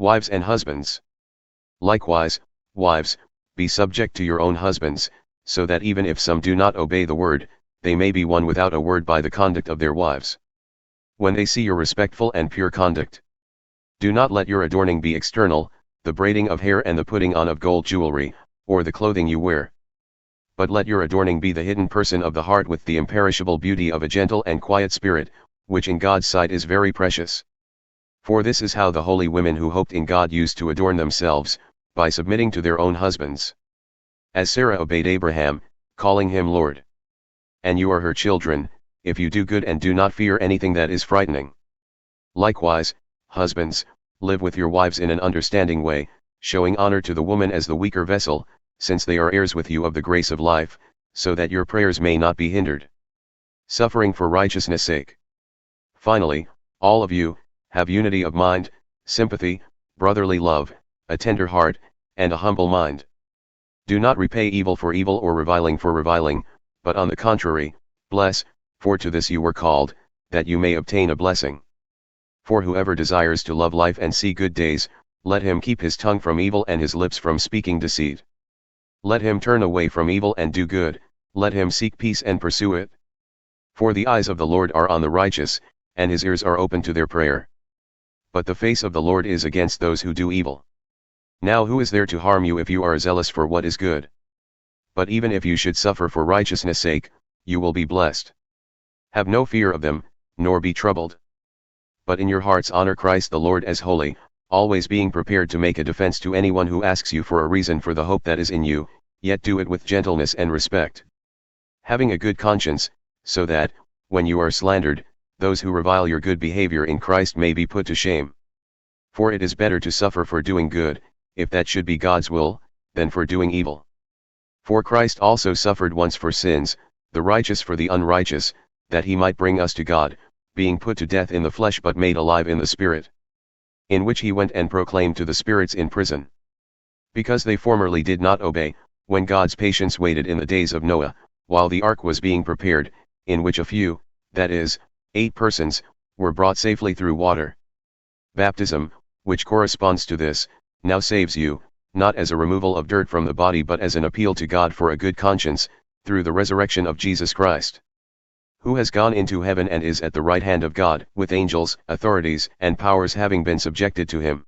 Wives and husbands. Likewise, wives, be subject to your own husbands, so that even if some do not obey the word, they may be won without a word by the conduct of their wives. When they see your respectful and pure conduct. Do not let your adorning be external, the braiding of hair and the putting on of gold jewelry, or the clothing you wear. But let your adorning be the hidden person of the heart with the imperishable beauty of a gentle and quiet spirit, which in God's sight is very precious. For this is how the holy women who hoped in God used to adorn themselves, by submitting to their own husbands. As Sarah obeyed Abraham, calling him Lord. And you are her children, if you do good and do not fear anything that is frightening. Likewise, husbands, live with your wives in an understanding way, showing honor to the woman as the weaker vessel, since they are heirs with you of the grace of life, so that your prayers may not be hindered. Suffering for righteousness' sake. Finally, all of you, have unity of mind, sympathy, brotherly love, a tender heart, and a humble mind. Do not repay evil for evil or reviling for reviling, but on the contrary, bless, for to this you were called, that you may obtain a blessing. For whoever desires to love life and see good days, let him keep his tongue from evil and his lips from speaking deceit. Let him turn away from evil and do good, let him seek peace and pursue it. For the eyes of the Lord are on the righteous, and his ears are open to their prayer. But the face of the Lord is against those who do evil. Now who is there to harm you if you are zealous for what is good? But even if you should suffer for righteousness' sake, you will be blessed. Have no fear of them, nor be troubled. But in your hearts honor Christ the Lord as holy, always being prepared to make a defense to anyone who asks you for a reason for the hope that is in you, yet do it with gentleness and respect. Having a good conscience, so that, when you are slandered, those who revile your good behavior in Christ may be put to shame. For it is better to suffer for doing good, if that should be God's will, than for doing evil. For Christ also suffered once for sins, the righteous for the unrighteous, that he might bring us to God, being put to death in the flesh but made alive in the Spirit. In which he went and proclaimed to the spirits in prison. Because they formerly did not obey, when God's patience waited in the days of Noah, while the ark was being prepared, in which a few, that is, 8 persons, were brought safely through water. Baptism, which corresponds to this, now saves you, not as a removal of dirt from the body but as an appeal to God for a good conscience, through the resurrection of Jesus Christ. Who has gone into heaven and is at the right hand of God, with angels, authorities, and powers having been subjected to him.